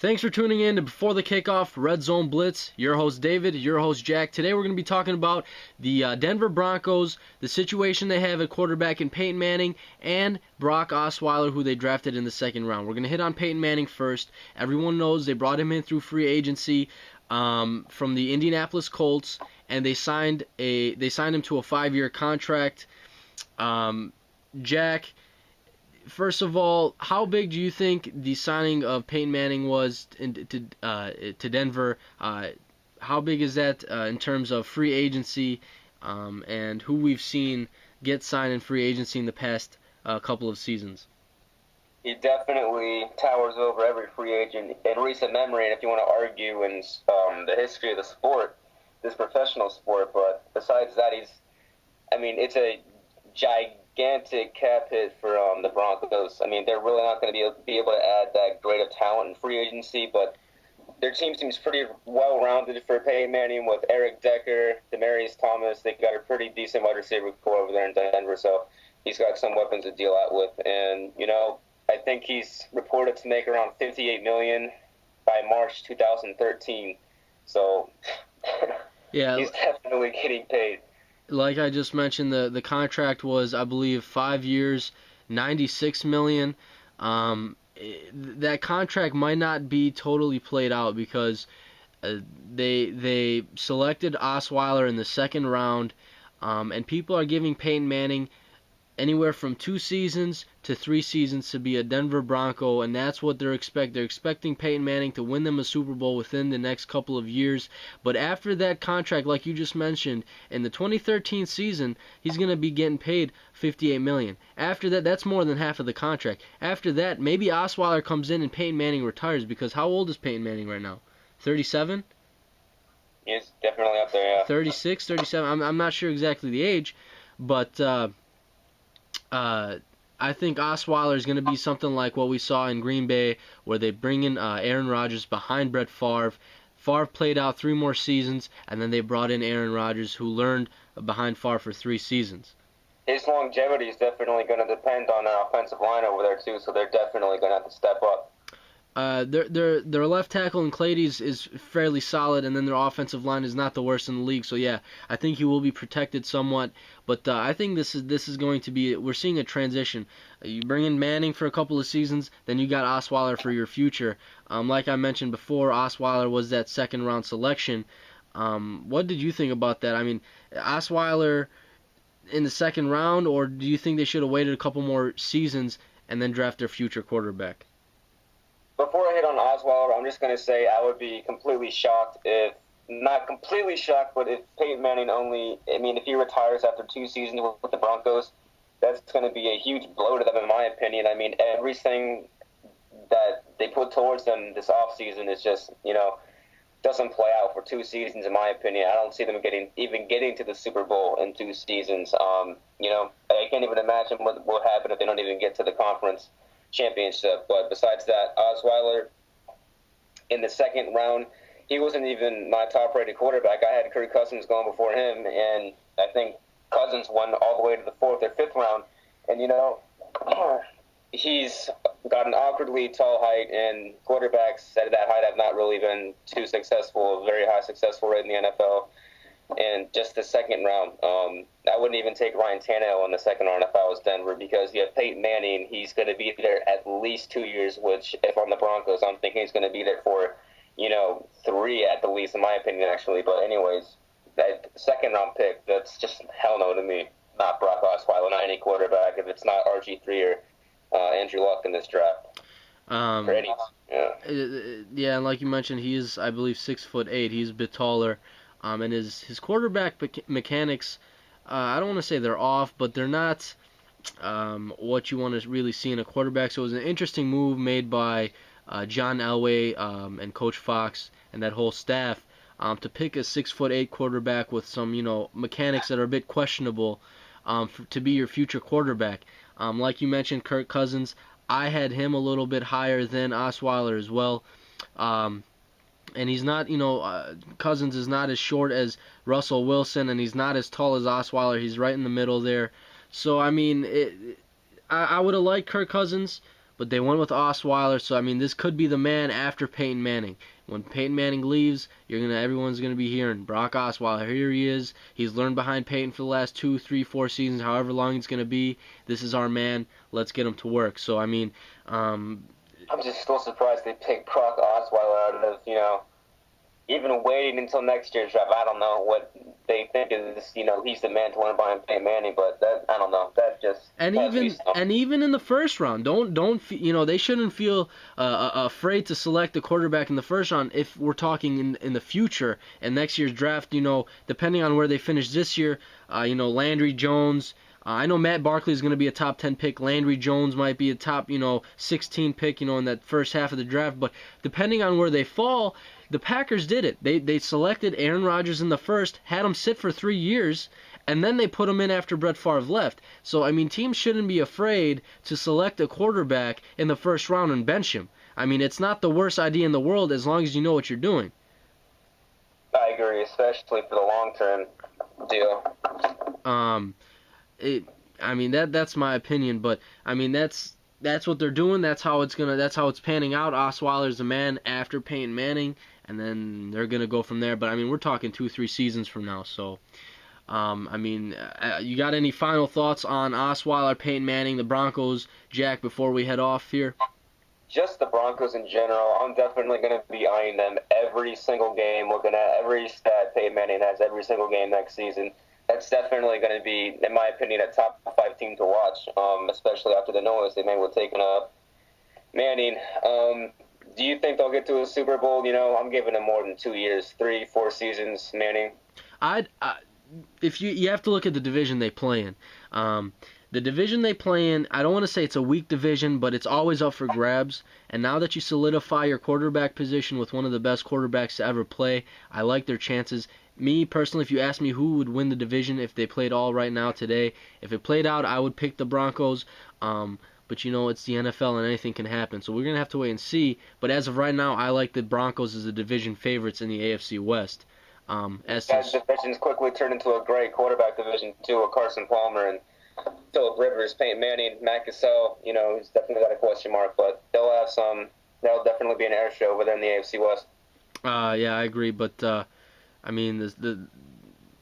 Thanks for tuning in to Before the Kickoff Red Zone Blitz. Your host David, your host Jack. Today we're going to be talking about the Denver Broncos, the situation they have at quarterback in Peyton Manning, and Brock Osweiler, who they drafted in the second round. We're going to hit on Peyton Manning first. Everyone knows they brought him in through free agency from the Indianapolis Colts, and they signed him to a 5-year contract. Jack, first of all, how big do you think the signing of Peyton Manning was to Denver? How big is that in terms of free agency and who we've seen get signed in free agency in the past couple of seasons? He definitely towers over every free agent in recent memory, and if you want to argue in the history of the sport, this professional sport. But besides that, it's a gigantic cap hit for the Broncos. I mean, they're really not going to be able to add that great of talent in free agency, but their team seems pretty well-rounded for Peyton Manning with Eric Decker, Demaryius Thomas. They've got a pretty decent wide receiver core over there in Denver, so he's got some weapons to deal out with. And, I think he's reported to make around $58 million by March 2013. So yeah, he's definitely getting paid. Like I just mentioned, the contract was, I believe, 5 years, $96 million. That contract might not be totally played out because they selected Osweiler in the second round, and people are giving Peyton Manning anywhere from 2 seasons to 3 seasons to be a Denver Bronco, and that's what they're expecting. They're expecting Peyton Manning to win them a Super Bowl within the next couple of years. But after that contract, like you just mentioned, in the 2013 season, he's going to be getting paid $58 million. After that, that's more than half of the contract. After that, maybe Osweiler comes in and Peyton Manning retires, because how old is Peyton Manning right now? 37? He's definitely up there, yeah. 36, 37. I'm not sure exactly the age, but I think Osweiler is going to be something like what we saw in Green Bay, where they bring in Aaron Rodgers behind Brett Favre. Favre played out 3 more seasons, and then they brought in Aaron Rodgers, who learned behind Favre for 3 seasons. His longevity is definitely going to depend on an offensive line over there, too, so they're definitely going to have to step up. Their left tackle in Clady is fairly solid, and then their offensive line is not the worst in the league. So yeah, I think he will be protected somewhat. But I think this is going to be, we're seeing a transition. You bring in Manning for a couple of seasons, then you got Osweiler for your future. Like I mentioned before, Osweiler was that second round selection. What did you think about that? I mean, Osweiler in the second round, or do you think they should have waited a couple more seasons and then draft their future quarterback? Before I hit on Osweiler, I'm just going to say I would be completely shocked not completely shocked, but if Peyton Manning if he retires after 2 seasons with the Broncos, that's going to be a huge blow to them, in my opinion. I mean, everything that they put towards them this offseason is just, doesn't play out for 2 seasons, in my opinion. I don't see them even getting to the Super Bowl in 2 seasons. I can't even imagine what will happen if they don't even get to the conference championship. But besides that, Osweiler in the second round, he wasn't even my top-rated quarterback. I had Kirk Cousins going before him, and I think Cousins won all the way to the 4th or 5th round. And he's got an awkwardly tall height, and quarterbacks at that height have not really been too successful, a very high successful rate in the NFL. And just the second round, I wouldn't even take Ryan Tannehill in the second round if I was Denver, because you have Peyton Manning. He's going to be there at least 2 years, which if I'm the Broncos, I'm thinking he's going to be there for, 3 at the least, in my opinion, actually. But anyways, that second round pick, that's just hell no to me. Not Brock Osweiler, not any quarterback, if it's not RG3 or Andrew Luck in this draft. Yeah, and like you mentioned, he is, I believe, 6'8". He's a bit taller. And his quarterback mechanics, I don't want to say they're off, but they're not what you want to really see in a quarterback. So it was an interesting move made by John Elway and Coach Fox and that whole staff to pick a 6'8" quarterback with some mechanics that are a bit questionable to be your future quarterback. Like you mentioned, Kirk Cousins, I had him a little bit higher than Osweiler as well. And he's not, Cousins is not as short as Russell Wilson, and he's not as tall as Osweiler. He's right in the middle there. So, I mean, I would have liked Kirk Cousins, but they went with Osweiler. So I mean, this could be the man after Peyton Manning. When Peyton Manning leaves, everyone's gonna be hearing Brock Osweiler. Here he is. He's learned behind Peyton for the last 2, 3, 4 seasons, however long it's gonna be. This is our man. Let's get him to work. So I mean, I'm just still surprised they picked Brock Osweiler out of, even waiting until next year's draft. I don't know what they think is, he's the man to learn behind Peyton Manning, but that, I don't know. That just even in the first round, they shouldn't feel afraid to select a quarterback in the first round if we're talking in the future and next year's draft. Depending on where they finish this year, Landry Jones. I know Matt Barkley is going to be a top 10 pick. Landry Jones might be a top, 16 pick, in that first half of the draft. But depending on where they fall, the Packers did it. They selected Aaron Rodgers in the first, had him sit for 3 years, and then they put him in after Brett Favre left. So, I mean, teams shouldn't be afraid to select a quarterback in the first round and bench him. I mean, it's not the worst idea in the world as long as you know what you're doing. I agree, especially for the long-term deal. That's my opinion, but I mean that's what they're doing. That's how it's panning out. Osweiler's the man after Peyton Manning, and then they're gonna go from there. But I mean, we're talking 2, 3 seasons from now. So, you got any final thoughts on Osweiler, Peyton Manning, the Broncos, Jack? Before we head off here. Just the Broncos in general. I'm definitely going to be eyeing them every single game, looking at every stat Peyton Manning has every single game next season. That's definitely going to be, in my opinion, a top 5 team to watch, especially after the noise they made with taking up Manning. Do you think they'll get to a Super Bowl? I'm giving them more than 2 years, 3, 4 seasons, Manning. If you have to look at the division they play in. The division they play in, I don't want to say it's a weak division, but it's always up for grabs. And now that you solidify your quarterback position with one of the best quarterbacks to ever play, I like their chances. Me, personally, if you ask me who would win the division if they played all right now today, if it played out, I would pick the Broncos. But it's the NFL and anything can happen. So we're going to have to wait and see. But as of right now, I like the Broncos as the division favorites in the AFC West. That division's quickly turned into a great quarterback division, too, with Carson Palmer and Phillip Rivers, Peyton Manning, Matt Cassell. He's definitely got a question mark. But there'll definitely be an air show within the AFC West. Yeah, I agree. But,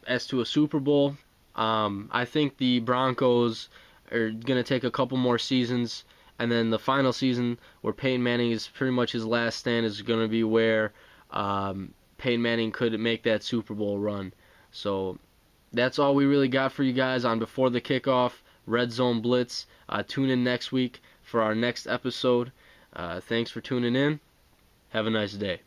as to a Super Bowl, I think the Broncos are going to take a couple more seasons, and then the final season where Peyton Manning is pretty much his last stand is going to be where Peyton Manning could make that Super Bowl run. So that's all we really got for you guys on Before the Kickoff, Red Zone Blitz. Tune in next week for our next episode. Thanks for tuning in. Have a nice day.